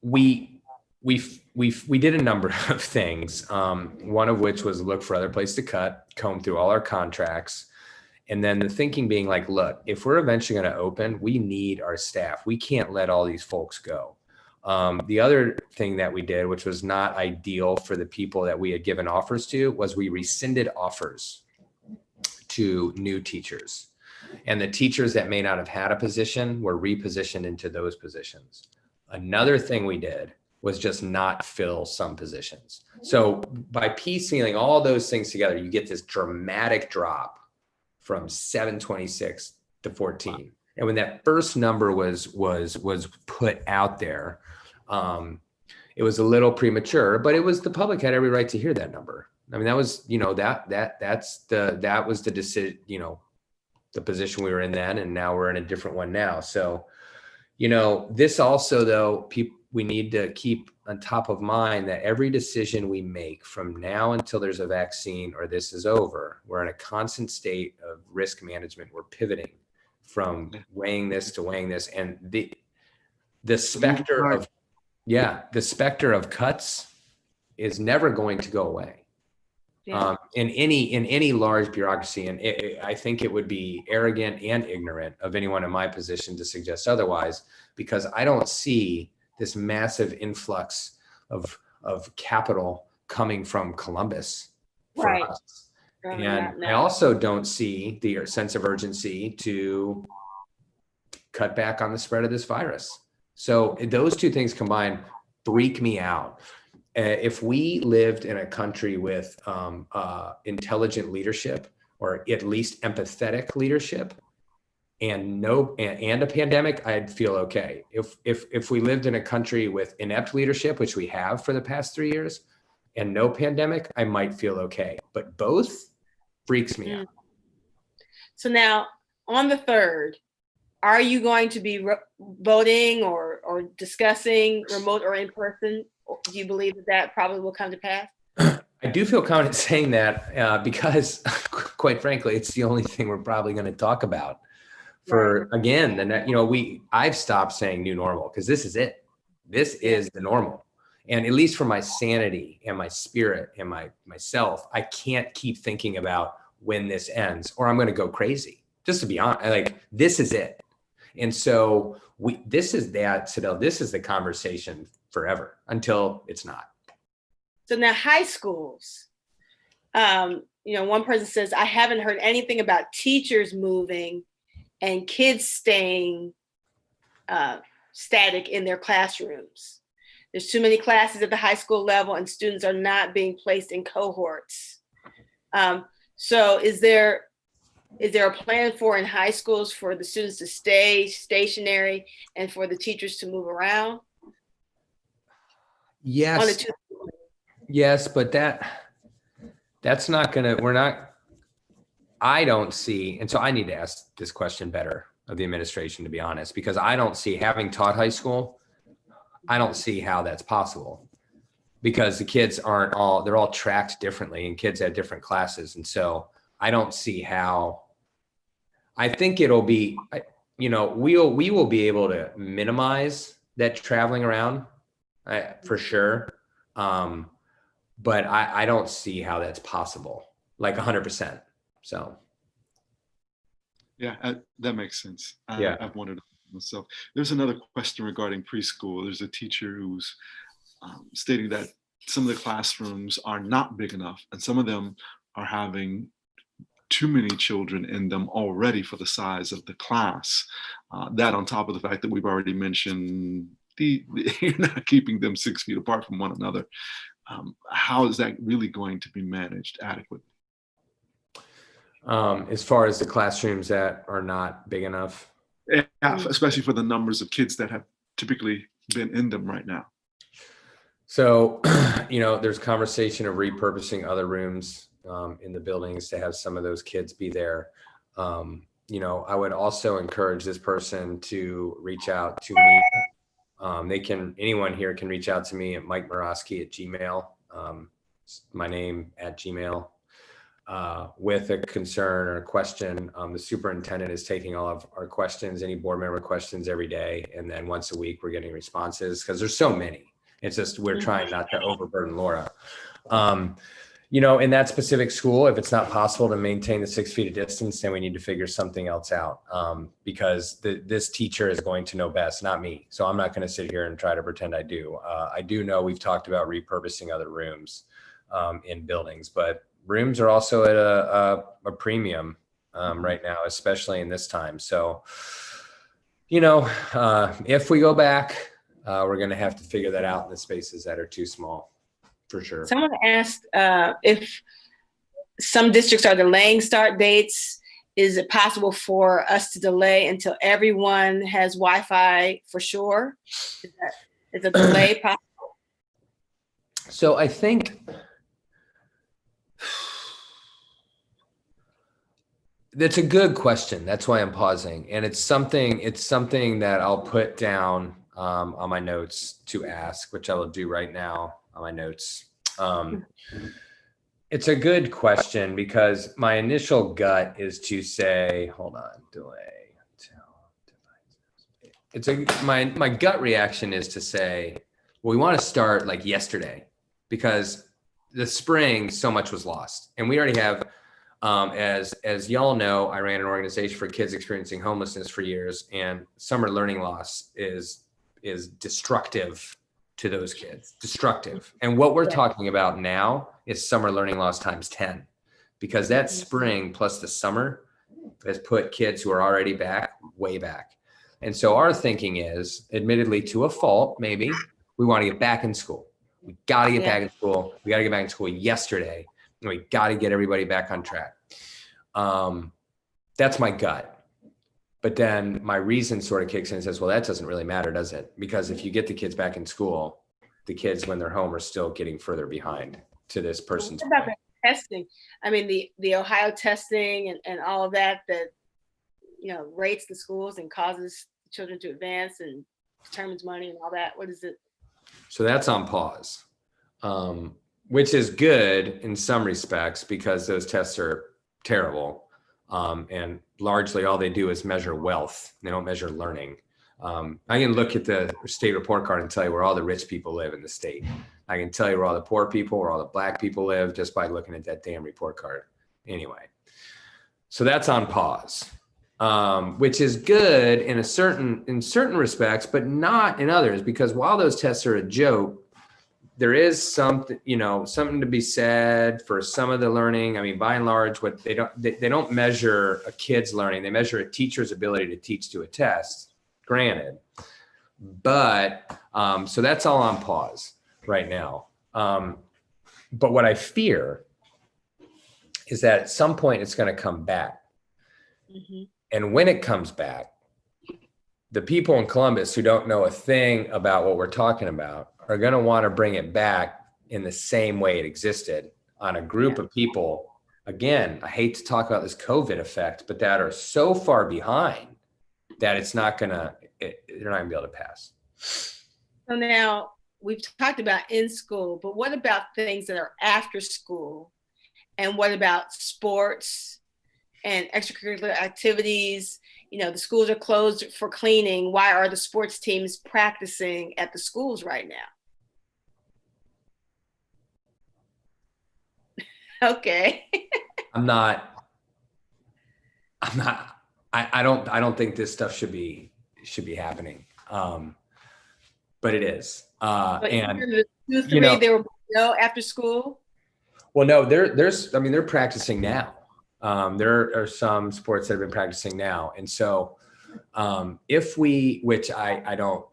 we did a number of things. One of which was look for other places to cut, comb through all our contracts. And then the thinking being like, look, if we're eventually going to open, we need our staff. We can't let all these folks go. The other thing that we did, which was not ideal for the people that we had given offers to, was we rescinded offers to new teachers. And the teachers that may not have had a position were repositioned into those positions. Another thing we did was just not fill some positions. So by piecemealing all those things together, you get this dramatic drop from 726 to 14. And when that first number was put out there, it was a little premature, but it was, the public had every right to hear that number. I mean, that was, that was the decision, the position we were in then, and now we're in a different one now. So, this also, though, we need to keep on top of mind that every decision we make from now until there's a vaccine or this is over, we're in a constant state of risk management. We're pivoting from weighing this to weighing this, and the specter of cuts is never going to go away. Yeah. In any large bureaucracy. And I think it would be arrogant and ignorant of anyone in my position to suggest otherwise, because I don't see this massive influx of capital coming from Columbus for Right. us. And I also don't see the sense of urgency to cut back on the spread of this virus. So those two things combined freak me out. If we lived in a country with intelligent leadership, or at least empathetic leadership, and a pandemic, I'd feel okay. If we lived in a country with inept leadership, which we have for the past 3 years, and no pandemic, I might feel okay. But both freaks me out. So now, on the 3rd, are you going to be voting or discussing remote or in person? Do you believe that probably will come to pass? I do feel confident saying that because, quite frankly, it's the only thing we're probably going to talk about. For again, I've stopped saying new normal, because this is it. This is the normal. And at least for my sanity and my spirit and myself, I can't keep thinking about when this ends, or I'm going to go crazy. Just to be honest, like, this is it. And so this is Sadell, this is the conversation forever until it's not. So now high schools, one person says, I haven't heard anything about teachers moving and kids staying static in their classrooms. There's too many classes at the high school level and students are not being placed in cohorts. So is there a plan in high schools for the students to stay stationary and for the teachers to move around? Yes. Yes, but that's not I don't see, and so I need to ask this question better of the administration, to be honest, because I don't see, having taught high school, I don't see how that's possible, because the kids they're all tracked differently, and kids have different classes. And so I don't see how. I think it'll be, we will be able to minimize that traveling around for sure. But I don't see how that's possible, like 100%. So. Yeah, that makes sense. Yeah. I've wondered myself. There's another question regarding preschool. There's a teacher who's stating that some of the classrooms are not big enough, and some of them are having too many children in them already for the size of the class. That on top of the fact that we've already mentioned you're not keeping them 6 feet apart from one another. How is that really going to be managed adequately? As far as the classrooms that are not big enough. Yeah, especially for the numbers of kids that have typically been in them right now. So, there's conversation of repurposing other rooms in the buildings to have some of those kids be there. I would also encourage this person to reach out to me. Anyone here can reach out to me at Mike Moroski at Gmail. My name at Gmail. With a concern or a question. The superintendent is taking all of our questions, any board member questions every day. And then once a week, we're getting responses because there's so many. It's just, we're trying not to overburden Laura. In that specific school, if it's not possible to maintain the 6 feet of distance, then we need to figure something else out because this teacher is going to know best, not me. So I'm not going to sit here and try to pretend I do. I do know we've talked about repurposing other rooms in buildings, but rooms are also at a premium right now, especially in this time. So, if we go back, we're going to have to figure that out in the spaces that are too small, for sure. Someone asked if some districts are delaying start dates. Is it possible for us to delay until everyone has Wi-Fi for sure? Is a delay possible? So I think that's a good question. That's why I'm pausing. And it's something that I'll put down on my notes to ask, which I will do right now on my notes. It's a good question because my initial gut is to say, hold on, delay. My gut reaction is to say, well, we want to start like yesterday because the spring, so much was lost. And we already have, as y'all know, I ran an organization for kids experiencing homelessness for years, and summer learning loss is destructive to those kids, destructive. And what we're talking about now is summer learning loss times 10, because that spring plus the summer has put kids who are already back way back. And so our thinking is, admittedly to a fault, maybe, we want to get back in school. We got to get back in school. We got to get back in school yesterday. And we got to get everybody back on track. That's my gut. But then my reason sort of kicks in and says, well, that doesn't really matter, does it? Because if you get the kids back in school, the kids, when they're home, are still getting further behind to this person's. What about the testing? I mean, the Ohio testing and all of that rates the schools and causes children to advance and determines money and all that. What is it? So that's on pause, which is good in some respects because those tests are terrible. And largely all they do is measure wealth. They don't measure learning. I can look at the state report card and tell you where all the rich people live in the state. I can tell you where all the poor people, where all the black people live just by looking at that damn report card. Anyway, so that's on pause, which is good in certain respects, but not in others, because while those tests are a joke, there is something to be said for some of the learning. I mean, by and large, what they don't measure a kid's learning. They measure a teacher's ability to teach to a test, granted. But so that's all on pause right now. But what I fear is that at some point it's going to come back. Mm-hmm. And when it comes back, the people in Columbus who don't know a thing about what we're talking about are going to want to bring it back in the same way it existed on a group of people. Again, I hate to talk about this COVID effect, but that are so far behind that they're not going to be able to pass. So now we've talked about in school, but what about things that are after school? And what about sports and extracurricular activities? The schools are closed for cleaning. Why are the sports teams practicing at the schools right now? Okay. I'm not I don't think this stuff should be happening. But it is. But And even the 2, you 3, know, they were after school. well, no, I mean, they're practicing now. There are some sports that have been practicing now. And so which I don't,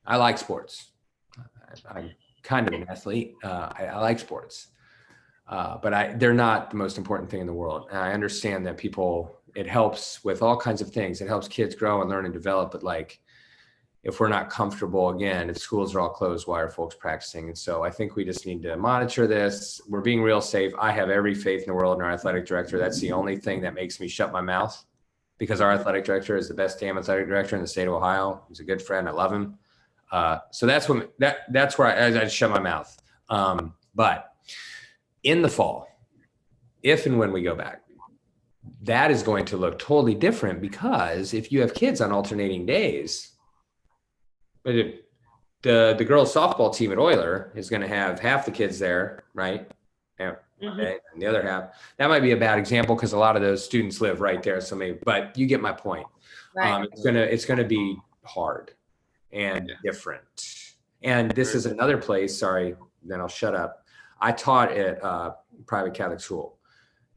I like sports. I'm kind of an athlete. I like sports, but they're not the most important thing in the world. And I understand that it helps with all kinds of things. It helps kids grow and learn and develop. But like, if we're not comfortable, again, if schools are all closed, why are folks practicing? And so I think we just need to monitor this. We're being real safe. I have every faith in the world in our athletic director. That's the only thing that makes me shut my mouth, because our athletic director is the best damn athletic director in the state of Ohio. He's a good friend. I love him. So that's where I shut my mouth. But in the fall, if and when we go back, that is going to look totally different, because if you have kids on alternating days, but the girls softball team at Euler is going to have half the kids there, right? Yeah. Mhm. Okay. And the other half, that might be a bad example because a lot of those students live right there. So maybe, but you get my point. Right. It's gonna be hard and different. And this is another place, sorry, then I'll shut up. I taught at a private Catholic school,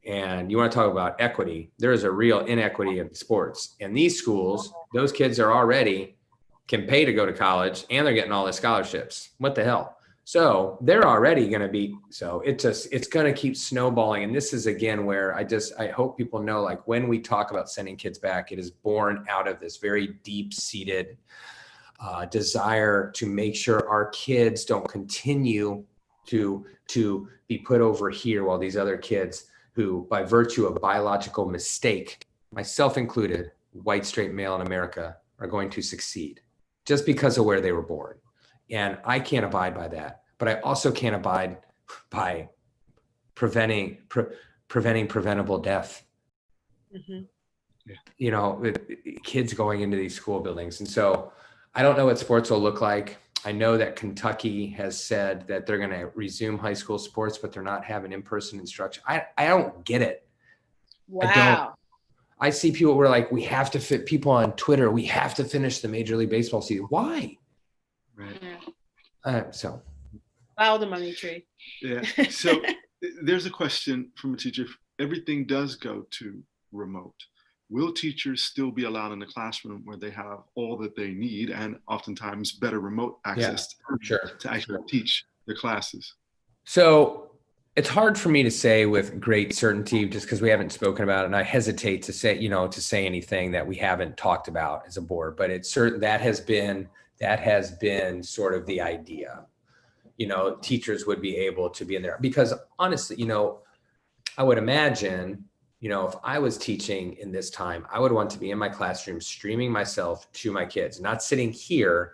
and you want to talk about equity. There is a real inequity in sports. In these schools, those kids are already can pay to go to college, and they're getting all the scholarships. What the hell? So they're already going to be, so it's going to keep snowballing. And this is again where I hope people know, like, when we talk about sending kids back, it is born out of this very deep seated desire to make sure our kids don't continue to be put over here while these other kids who, by virtue of biological mistake, myself included, white straight male in America, are going to succeed just because of where they were born. And I can't abide by that, but I also can't abide by preventing preventable death. Mm-hmm. Yeah. You know, kids going into these school buildings. And so I don't know what sports will look like. I know that Kentucky has said that they're going to resume high school sports, but they're not having in-person instruction. I don't get it. Wow. I don't. I see people who are like, we have to fit people on Twitter. We have to finish the Major League Baseball season. Why? Right. So. Follow the money tree. Yeah. So there's a question from a teacher. If everything does go to remote, will teachers still be allowed in the classroom where they have all that they need and oftentimes better remote access to actually teach the classes? So it's hard for me to say with great certainty, just because we haven't spoken about it, and I hesitate to say anything that we haven't talked about as a board. But it's certain that has been sort of the idea. Teachers would be able to be in there, because honestly, I would imagine, if I was teaching in this time, I would want to be in my classroom streaming myself to my kids, not sitting here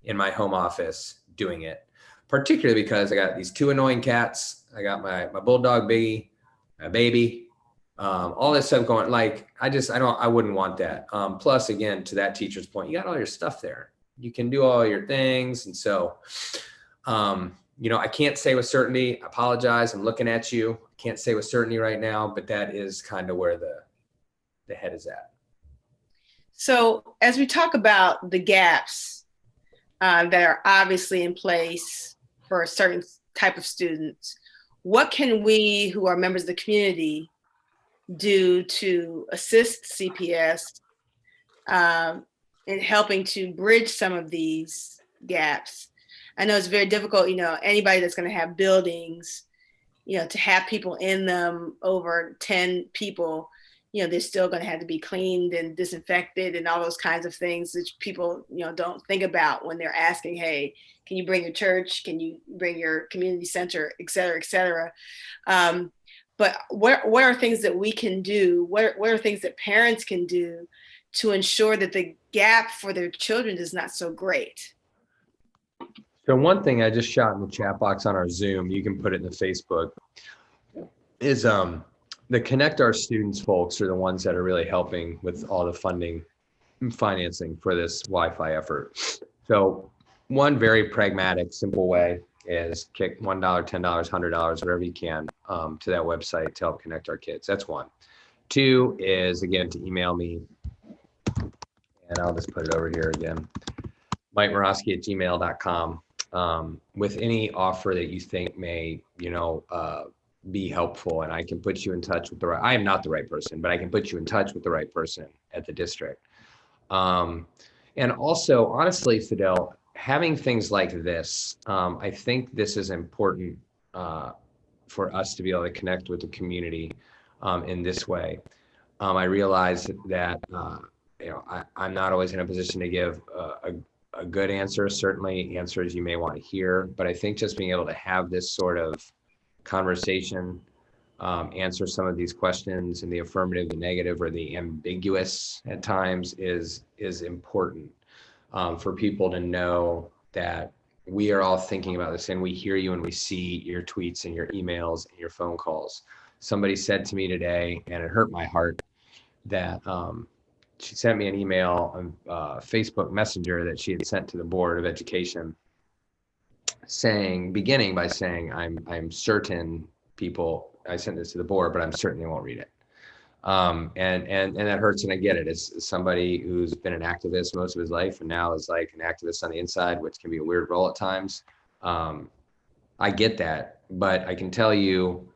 in my home office doing it. Particularly because I got these 2 annoying cats. I got my bulldog Biggie, my baby, all this stuff going. Like, I wouldn't want that. Plus, again, to that teacher's point, you got all your stuff there. You can do all your things. And so, I can't say with certainty. I apologize. I'm looking at you. I can't say with certainty right now, but that is kind of where the head is at. So as we talk about the gaps that are obviously in place for a certain type of students, what can we who are members of the community do to assist CPS in helping to bridge some of these gaps? I know it's very difficult, anybody that's going to have buildings, to have people in them over 10 people, they're still going to have to be cleaned and disinfected and all those kinds of things that people, don't think about when they're asking, hey, can you bring your church? Can you bring your community center, et cetera, et cetera? But what are things that we can do? What are things that parents can do to ensure that the gap for their children is not so great? So one thing I just shot in the chat box on our Zoom, you can put it in the Facebook, is the Connect Our Students folks are the ones that are really helping with all the funding and financing for this Wi-Fi effort. So one very pragmatic, simple way is kick $1, $10, $100, whatever you can to that website to help connect our kids. That's one. Two is, again, to email me, and I'll just put it over here again, MikeMoroski@gmail.com, with any offer that you think may, be helpful, and I can put you in touch with I am not the right person, but I can put you in touch with the right person at the district. And also, honestly, Sadell, having things like this, I think this is important for us to be able to connect with the community in this way. I realize that I'm not always in a position to give a good answer, certainly answers you may want to hear, but I think just being able to have this sort of conversation, answer some of these questions in the affirmative, the negative, or the ambiguous at times is important for people to know that we are all thinking about this, and we hear you and we see your tweets and your emails and your phone calls. Somebody said to me today, and it hurt my heart, that she sent me an email on Facebook Messenger that she had sent to the Board of Education, beginning by saying, I'm certain people, I sent this to the board, but I'm certain they won't read it. And that hurts, and I get it. It's somebody who's been an activist most of his life and now is like an activist on the inside, which can be a weird role at times. I get that, but I can tell you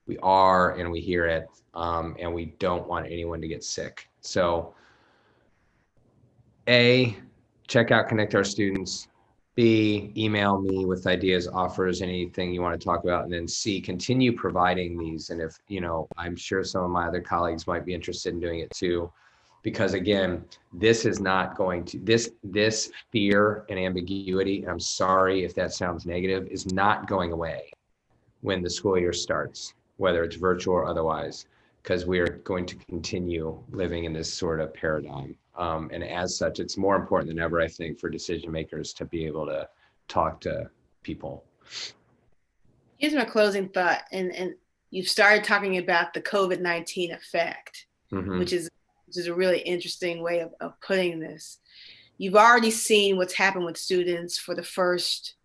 we are, and we hear it, and we don't want anyone to get sick. So A, check out Connect Our Students. B, email me with ideas, offers, anything you want to talk about. And then C, continue providing these. And if, I'm sure some of my other colleagues might be interested in doing it too, because again, this is not going to, this fear and ambiguity, and I'm sorry if that sounds negative, is not going away when the school year starts, whether it's virtual or otherwise, because we are going to continue living in this sort of paradigm. And as such, it's more important than ever, I think, for decision makers to be able to talk to people. Here's my closing thought. And you've started talking about the COVID-19 effect, which is a really interesting way of putting this. You've already seen what's happened with students for the first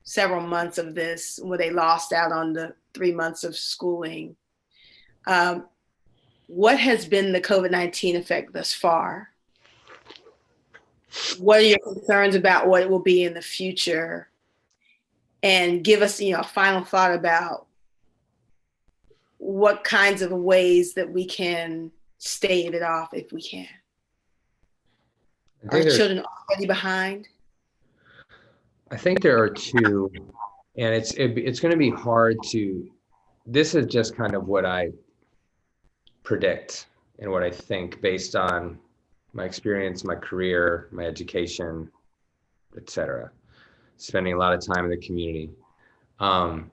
several months of this, where they lost out on the 3 months of schooling. What has been the COVID-19 effect thus far? What are your concerns about what it will be in the future? And give us, a final thought about what kinds of ways that we can stave it off if we can. Are children already behind? I think there are two, and it's going to be hard to, this is just kind of what I predict and what I think based on my experience, my career, my education, etc. Spending a lot of time in the community. And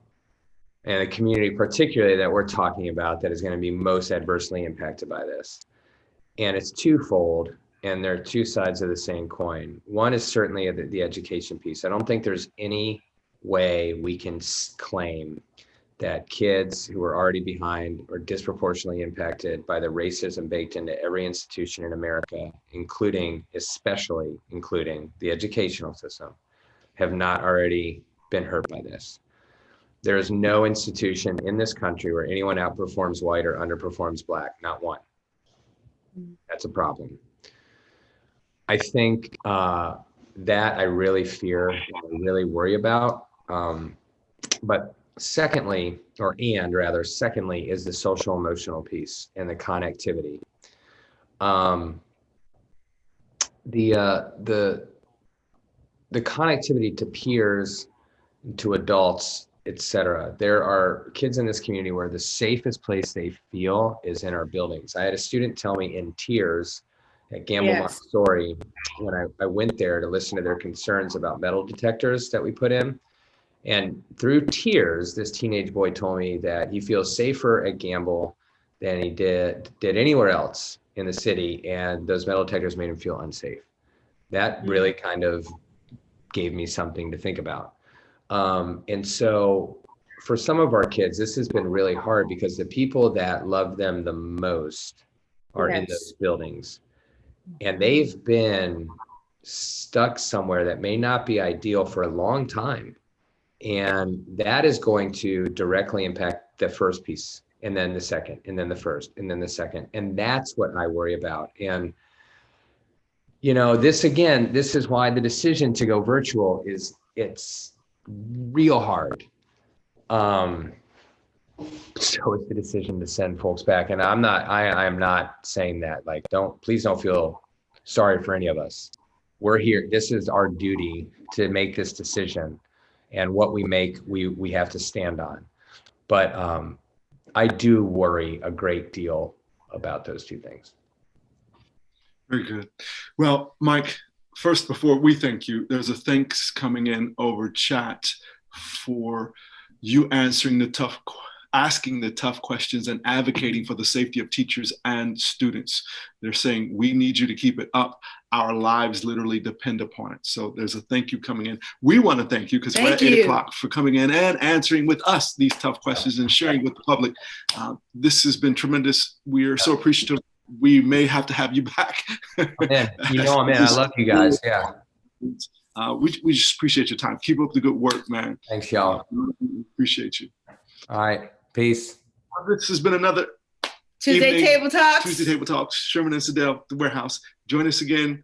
the community particularly that we're talking about that is going to be most adversely impacted by this. And it's twofold, and there are two sides of the same coin. One is certainly the education piece. I don't think there's any way we can claim that kids who are already behind or disproportionately impacted by the racism baked into every institution in America, especially including the educational system, have not already been hurt by this. There is no institution in this country where anyone outperforms white or underperforms black, not one. That's a problem. I think that I really fear, I really worry about. But secondly, is the social emotional piece and the connectivity. The connectivity to peers, to adults, etc. There are kids in this community where the safest place they feel is in our buildings. I had a student tell me in tears at Gamble Montessori when I went there to listen to their concerns about metal detectors that we put in. And through tears, this teenage boy told me that he feels safer at Gamble than he did anywhere else in the city, and those metal detectors made him feel unsafe. That really kind of gave me something to think about. And so for some of our kids, this has been really hard because the people that love them the most are in those buildings. And they've been stuck somewhere that may not be ideal for a long time. And that is going to directly impact the first piece and then the second, and then the first, and then the second. And that's what I worry about. And, this is why the decision to go virtual it's real hard. So it's the decision to send folks back. And I am not saying that, like, please don't feel sorry for any of us. We're here. This is our duty to make this decision, and what we make, we have to stand on. But I do worry a great deal about those two things. Very good. Well, Mike, first, before we thank you, there's a thanks coming in over chat for you asking the tough questions and advocating for the safety of teachers and students. They're saying, we need you to keep it up. Our lives literally depend upon it. So there's a thank you coming in. We want to thank you because we're at 8 o'clock for coming in and answering with us these tough questions and sharing with the public. This has been tremendous. We are so appreciative. We may have to have you back. Man, I love you guys. Yeah. We just appreciate your time. Keep up the good work, man. Thanks, y'all. Appreciate you. All right. Peace. This has been another Tuesday Table Talks. Tuesday Table Talks. Sherman and Sadell, the warehouse. Join us again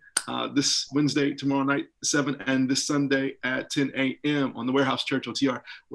this Wednesday, tomorrow night, 7, and this Sunday at 10 a.m. on the Warehouse Church OTR, where